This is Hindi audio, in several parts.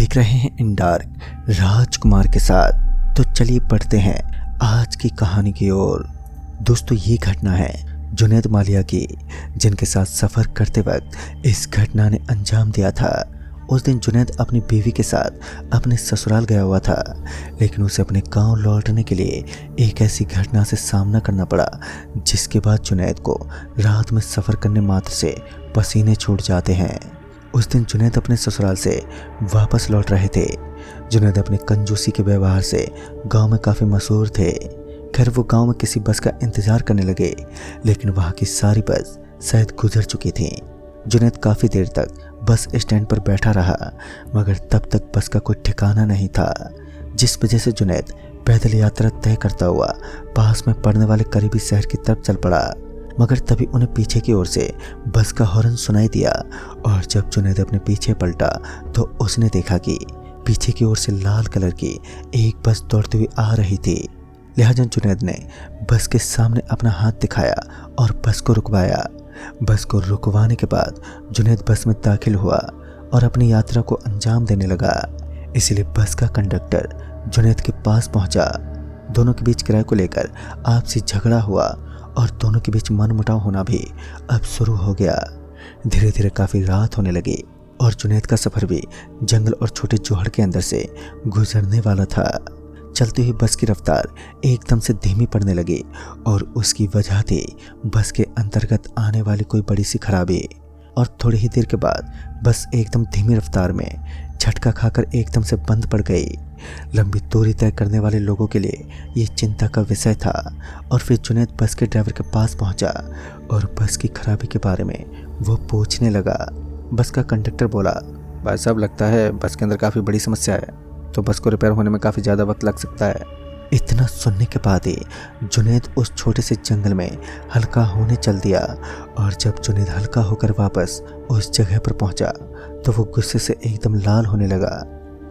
देख रहे हैं इन डार्क राजकुमार के साथ। तो चलिए पढ़ते हैं आज की कहानी की ओर। दोस्तों, ये घटना है जुनैद मालिया की, जिनके साथ सफ़र करते वक्त इस घटना ने अंजाम दिया था। उस दिन जुनैद अपनी बीवी के साथ अपने ससुराल गया हुआ था, लेकिन उसे अपने गांव लौटने के लिए एक ऐसी घटना से सामना करना पड़ा जिसके बाद जुनैद को रात में सफ़र करने मात्र से पसीने छूट जाते हैं। उस दिन जुनैद अपने ससुराल से वापस लौट रहे थे। जुनैद अपने कंजूसी के व्यवहार से गांव में काफ़ी मशहूर थे। खैर, वो गांव में किसी बस का इंतज़ार करने लगे, लेकिन वहाँ की सारी बस शायद गुजर चुकी थी। जुनैद काफ़ी देर तक बस स्टैंड पर बैठा रहा, मगर तब तक बस का कोई ठिकाना नहीं था, जिस वजह से जुनैद पैदल यात्रा तय करता हुआ पास में पड़ने वाले करीबी शहर की तरफ चल पड़ा। मगर तभी उन्हें पीछे की ओर से बस का हॉर्न सुनाई दिया, और जब जुनैद अपने पीछे पलटा तो उसने देखा कि पीछे की ओर से लाल कलर की एक बस दौड़ती हुई आ रही थी। लिहाजा जुनैद ने बस के सामने अपना हाथ दिखाया और बस को रुकवाया। बस को रुकवाने के बाद जुनैद बस में दाखिल हुआ और अपनी यात्रा को अंजाम देने लगा। इसलिए बस का कंडक्टर जुनैद के पास पहुंचा। दोनों के बीच किराए को लेकर आपसी झगड़ा हुआ और दोनों के बीच मनमुटाव होना भी अब शुरू हो गया। धीरे धीरे काफ़ी रात होने लगी और जुनैद का सफ़र भी जंगल और छोटे जोहड़ के अंदर से गुजरने वाला था। चलती हुई बस की रफ्तार एकदम से धीमी पड़ने लगी, और उसकी वजह थी बस के अंतर्गत आने वाली कोई बड़ी सी खराबी। और थोड़ी ही देर के बाद बस एकदम धीमी रफ्तार में झटका खाकर एकदम से बंद पड़ गई। लंबी दूरी तय करने वाले लोगों के लिए ये चिंता का विषय था। और फिर जुनैद बस के ड्राइवर के पास पहुंचा और बस की खराबी के बारे में वो पूछने लगा। बस का कंडक्टर बोला, भाई साहब, लगता है बस के अंदर काफ़ी बड़ी समस्या है, तो बस को रिपेयर होने में काफ़ी ज़्यादा वक्त लग सकता है। इतना सुनने के बाद ही जुनैद उस छोटे से जंगल में हल्का होने चल दिया। और जब जुनैद हल्का होकर वापस उस जगह पर पहुंचा तो वो गुस्से से एकदम लाल होने लगा,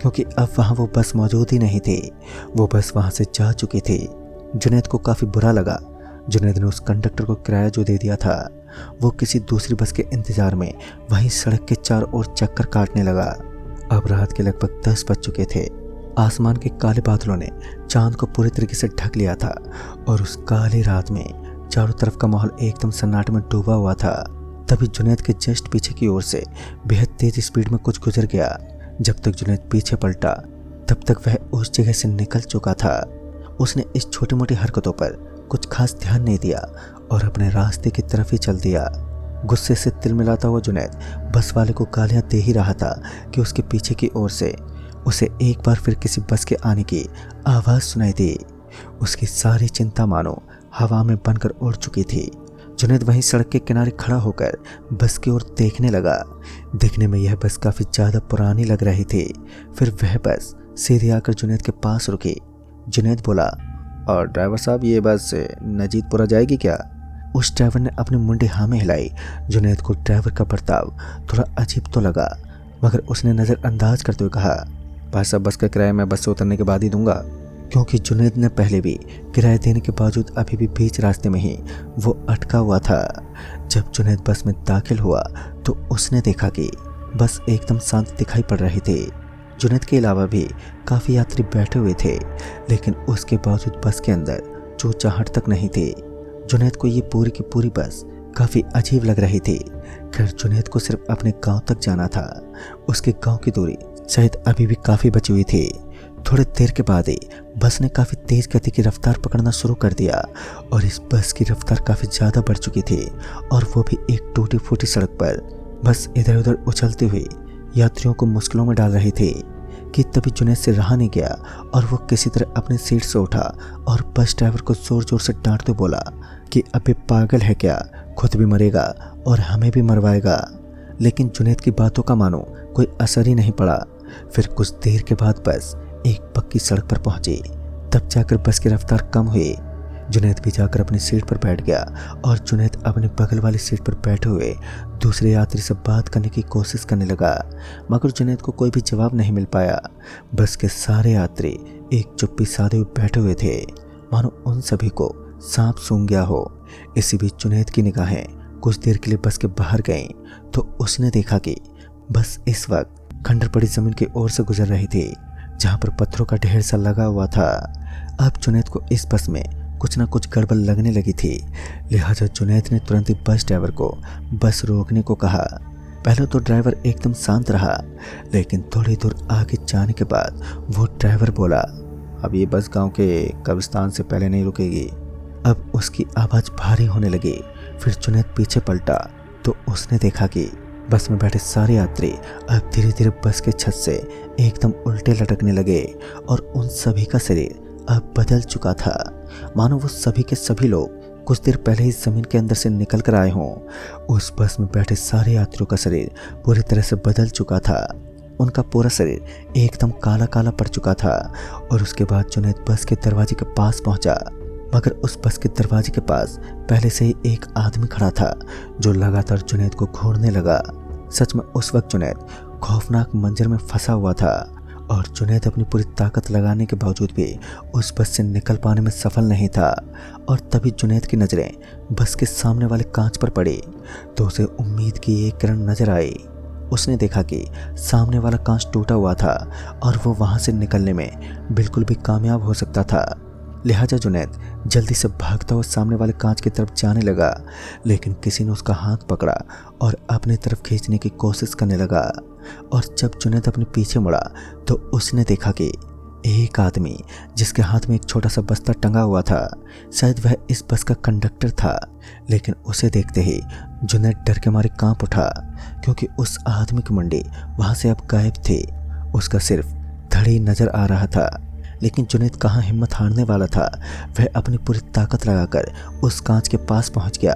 क्योंकि अब वहाँ वो बस मौजूद ही नहीं थी। वो बस वहाँ से जा चुकी थी। जुनैद को काफ़ी बुरा लगा। जुनैद ने उस कंडक्टर को किराया जो दे दिया था, वो किसी दूसरी बस के इंतज़ार में वहीं सड़क के चारों ओर चक्कर काटने लगा। अब रात के लगभग 10 बज चुके थे। आसमान के काले बादलों ने चांद को पूरी तरीके से ढक लिया था, और उस काली रात में चारों तरफ का माहौल एकदम सन्नाटे में डूबा हुआ था। तभी जुनैद के जस्ट पीछे की ओर से बेहद तेज स्पीड में कुछ गुजर गया। जब तक जुनैद पीछे पलटा तब तक वह उस जगह से निकल चुका था। उसने इस छोटी मोटी हरकतों पर कुछ खास ध्यान नहीं दिया और अपने रास्ते की तरफ ही चल दिया। गुस्से से तिलमिलाता हुआ जुनैद बस वाले को गालियां दे ही रहा था कि उसके पीछे की ओर से उसे एक बार फिर किसी बस के आने की आवाज़ सुनाई दी। उसकी सारी चिंता मानो हवा में बनकर उड़ चुकी थी। जुनैद वहीं सड़क के किनारे खड़ा होकर बस की ओर देखने लगा। दिखने में यह बस काफ़ी ज़्यादा पुरानी लग रही थी। फिर वह बस सीधे आकर जुनैद के पास रुकी। जुनैद बोला, और ड्राइवर साहब, ये बस नजीदपुरा जाएगी क्या? उस ड्राइवर ने अपनी मुंडी हाँ में हिलाई। जुनैद को ड्राइवर का बर्ताव थोड़ा अजीब तो लगा, मगर उसने नज़रअंदाज करते हुए कहा, भाई साहब, बस का किराया मैं बस से उतरने के बाद ही दूंगा। क्योंकि जुनैद ने पहले भी किराया देने के बावजूद अभी भी बीच रास्ते में ही वो अटका हुआ था। जब जुनैद बस में दाखिल हुआ तो उसने देखा कि बस एकदम शांत दिखाई पड़ रही थी। जुनैद के अलावा भी काफ़ी यात्री बैठे हुए थे, लेकिन उसके बावजूद बस के अंदर चूचाहट तक नहीं थी। जुनैद को ये पूरी की पूरी बस काफ़ी अजीब लग रही थी। खैर, जुनैद को सिर्फ अपने गांव तक जाना था। उसके गांव की दूरी शायद अभी भी काफ़ी बची हुई थी। थोड़ी देर के बाद ही बस ने काफ़ी तेज़ गति की रफ्तार पकड़ना शुरू कर दिया, और इस बस की रफ्तार काफ़ी ज़्यादा बढ़ चुकी थी, और वो भी एक टूटी फूटी सड़क पर। बस इधर उधर उछलती हुई यात्रियों को मुश्किलों में डाल रही थी कि तभी जुनैद से रहा नहीं गया, और वो किसी तरह अपनी सीट से उठा और बस ड्राइवर को ज़ोर ज़ोर से डांटते बोला कि अबे पागल है क्या, खुद भी मरेगा और हमें भी मरवाएगा। लेकिन जुनैद की बातों का मानो कोई असर ही नहीं पड़ा। फिर कुछ देर के बाद बस एक पक्की सड़क पर पहुंची। तब जाकर बस की रफ्तार कम हुई। जुनैद भी जाकर अपनी सीट पर बैठ गया, और जुनैद अपने बगल वाली सीट पर बैठे हुए दूसरे यात्री से बात करने की कोशिश करने लगा, मगर जुनैद को कोई भी जवाब नहीं मिल पाया। बस के सारे यात्री एक चुप्पी साधे हुए बैठे हुए थे, मानो उन सभी को सांप सूंघ गया हो। इसी बीच जुनैद की निगाहें कुछ देर के लिए बस के बाहर गईं तो उसने देखा कि बस इस वक्त खंडर पड़ी जमीन की ओर से गुजर रही थी, जहां पर पत्थरों का ढेर सा लगा हुआ था। अब जुनैद को इस बस में कुछ ना कुछ गड़बड़ लगने लगी थी, लिहाजा जुनैद ने तुरंत ही बस ड्राइवर को बस रोकने को कहा। पहले तो ड्राइवर एकदम शांत रहा, लेकिन थोड़ी दूर आगे जाने के बाद वो ड्राइवर बोला, अब ये बस गांव के कब्रिस्तान से पहले नहीं रुकेगी। अब उसकी आवाज़ भारी होने लगी। फिर जुनैद पीछे पलटा तो उसने देखा कि बस में बैठे सारे यात्री अब धीरे धीरे बस के छत से एकदम उल्टे लटकने लगे और उन सभी का शरीर अब बदल चुका था, मानो वो सभी के सभी लोग कुछ देर पहले ही जमीन के अंदर से निकल कर आए हों। उस बस में बैठे सारे यात्रियों का शरीर पूरी तरह से बदल चुका था। उनका पूरा शरीर एकदम काला काला पड़ चुका था। और उसके बाद जुनैद बस के दरवाजे के पास पहुंचा, मगर उस बस के दरवाजे के पास पहले से ही एक आदमी खड़ा था जो लगातार जुनैद को घूरने लगा। सच में उस वक्त जुनैद खौफनाक मंजर में फंसा हुआ था और जुनैद अपनी पूरी ताकत लगाने के बावजूद भी उस बस से निकल पाने में सफल नहीं था। और तभी जुनैद की नज़रें बस के सामने वाले कांच पर पड़ी तो उसे उम्मीद की एक किरण नजर आई। उसने देखा कि सामने वाला कांच टूटा हुआ था और वो वहाँ से निकलने में बिल्कुल भी कामयाब हो सकता था। लिहाजा जुनैद जल्दी से भागता हुआ सामने वाले कांच की तरफ जाने लगा, लेकिन किसी ने उसका हाथ पकड़ा और अपनी तरफ खींचने की कोशिश करने लगा। और जब जुनैद अपने पीछे मुड़ा तो उसने देखा कि एक आदमी जिसके हाथ में एक छोटा सा बस्ता टंगा हुआ था, शायद वह इस बस का कंडक्टर था। लेकिन उसे देखते ही जुनैद डर के मारे कांप उठा, क्योंकि उस आदमी की मुंडी वहाँ से अब गायब थी। उसका सिर्फ धड़ी नजर आ रहा था। लेकिन जुनैद कहाँ हिम्मत हारने वाला था। वह अपनी पूरी ताकत लगाकर उस कांच के पास पहुंच गया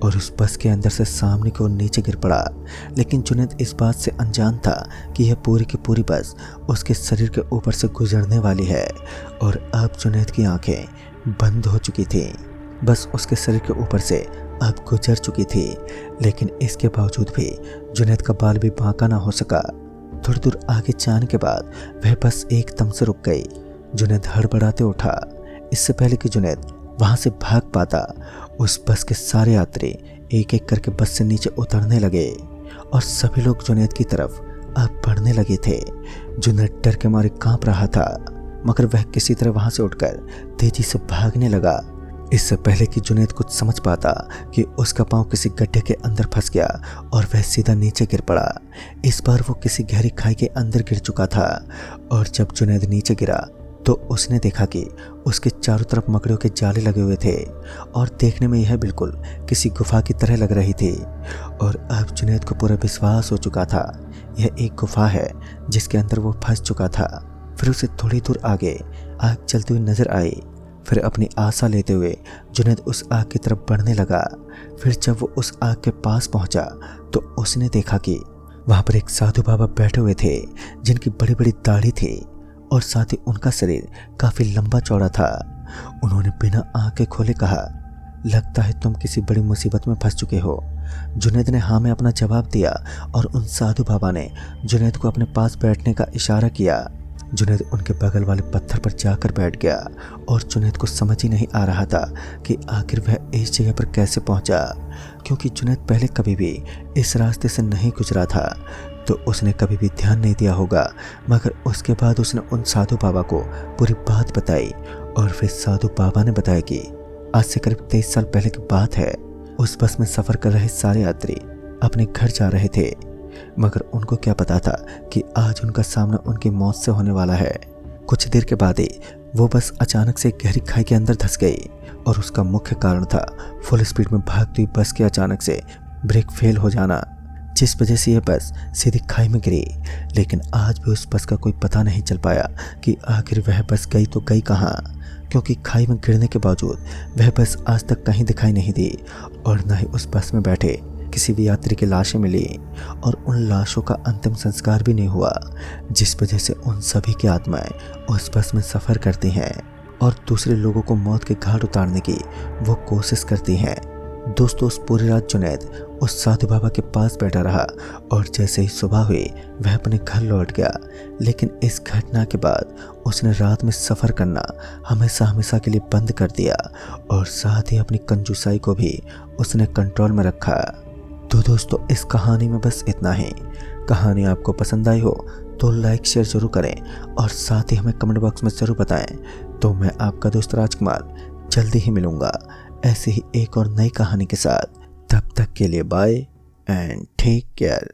और उस बस के अंदर से सामने की ओर नीचे गिर पड़ा। लेकिन जुनैद इस बात से अनजान था कि यह पूरी की पूरी बस उसके शरीर के ऊपर से गुजरने वाली है। और अब जुनैद की आंखें बंद हो चुकी थी। बस उसके शरीर के ऊपर से अब गुजर चुकी थी। लेकिन इसके बावजूद भी जुनैद का बाल भी बांका ना हो सका। थोड़ी दूर आगे जाने के बाद वह बस एकदम से रुक गई। जुनैद हड़बड़ाते उठा। इससे पहले कि जुनैद वहां से भाग पाता, उस बस के सारे यात्री एक एक करके बस से नीचे उतरने लगे और सभी लोग जुनैद की तरफ अब बढ़ने लगे थे। जुनैद डर के मारे कांप रहा था, मगर वह किसी तरह वहां से उठकर तेजी से भागने लगा। इससे पहले कि जुनैद कुछ समझ पाता कि उसका पांव किसी गड्ढे के अंदर फंस गया और वह सीधा नीचे गिर पड़ा। इस बार वो किसी गहरी खाई के अंदर गिर चुका था। और जब जुनैद नीचे गिरा तो उसने देखा कि उसके चारों तरफ मकड़ियों के जाले लगे हुए थे और देखने में यह बिल्कुल किसी गुफा की तरह लग रही थी। और अब जुनैद को पूरा विश्वास हो चुका था यह एक गुफा है जिसके अंदर वो फंस चुका था। फिर उसे थोड़ी दूर आगे आग चलती हुई नजर आई। फिर अपनी आशा लेते हुए जुनैद उस आग की तरफ बढ़ने लगा। फिर जब वो उस आग के पास पहुंचा तो उसने देखा कि वहां पर एक साधु बाबा बैठे हुए थे जिनकी बड़ी बड़ी दाढ़ी थी और साथ ही उनका शरीर काफी लंबा चौड़ा था। उन्होंने बिना आंखें खोले कहा, लगता है तुम किसी बड़ी मुसीबत में फंस चुके हो। जुनैद ने हाँ में अपना जवाब दिया और उन साधु बाबा ने जुनैद को अपने पास बैठने का इशारा किया। जुनैद उनके बगल वाले पत्थर पर जाकर बैठ गया और जुनैद को समझ ही नहीं आ रहा था कि आखिर वह इस जगह पर कैसे पहुंचा, क्योंकि जुनैद पहले कभी भी इस रास्ते से नहीं गुजरा था तो उसने कभी भी ध्यान नहीं दिया होगा। मगर उसके बाद उसने उन साधु बाबा को पूरी बात बताई और फिर साधु बाबा ने बताया कि आज से करीब 23 साल पहले की बात है। उस बस में सफ़र कर रहे सारे यात्री अपने घर जा रहे थे, मगर उनको क्या पता था कि आज उनका सामना उनकी मौत से होने वाला है। कुछ देर के बाद ही वो बस अचानक से गहरी खाई के अंदर धंस गई और उसका मुख्य कारण था फुल स्पीड में भागती हुई बस के अचानक से ब्रेक फेल हो जाना, जिस वजह से यह बस सीधी खाई में गिरी। लेकिन आज भी उस बस का कोई पता नहीं चल पाया कि आखिर वह बस गई तो गई कहाँ, क्योंकि खाई में गिरने के बावजूद वह बस आज तक कहीं दिखाई नहीं दी और न ही उस बस में बैठे किसी भी यात्री की लाशें मिली और उन लाशों का अंतिम संस्कार भी नहीं हुआ, जिस वजह से उन सभी की आत्माएं उस बस में सफ़र करती हैं और दूसरे लोगों को मौत के घाट उतारने की वो कोशिश करती हैं। दोस्तों, उस पूरी रात जुनैद उस साधु बाबा के पास बैठा रहा और जैसे ही सुबह हुई वह अपने घर लौट गया। लेकिन इस घटना के बाद उसने रात में सफ़र करना हमेशा हमेशा के लिए बंद कर दिया और साथ ही अपनी कंजूसाई को भी उसने कंट्रोल में रखा। तो दोस्तों इस कहानी में बस इतना ही। कहानी आपको पसंद आई हो तो लाइक शेयर जरूर करें और साथ ही हमें कमेंट बॉक्स में ज़रूर बताएं। तो मैं आपका दोस्त राजकुमार जल्दी ही मिलूँगा ऐसे ही एक और नई कहानी के साथ। तब तक के लिए बाय एंड टेक केयर।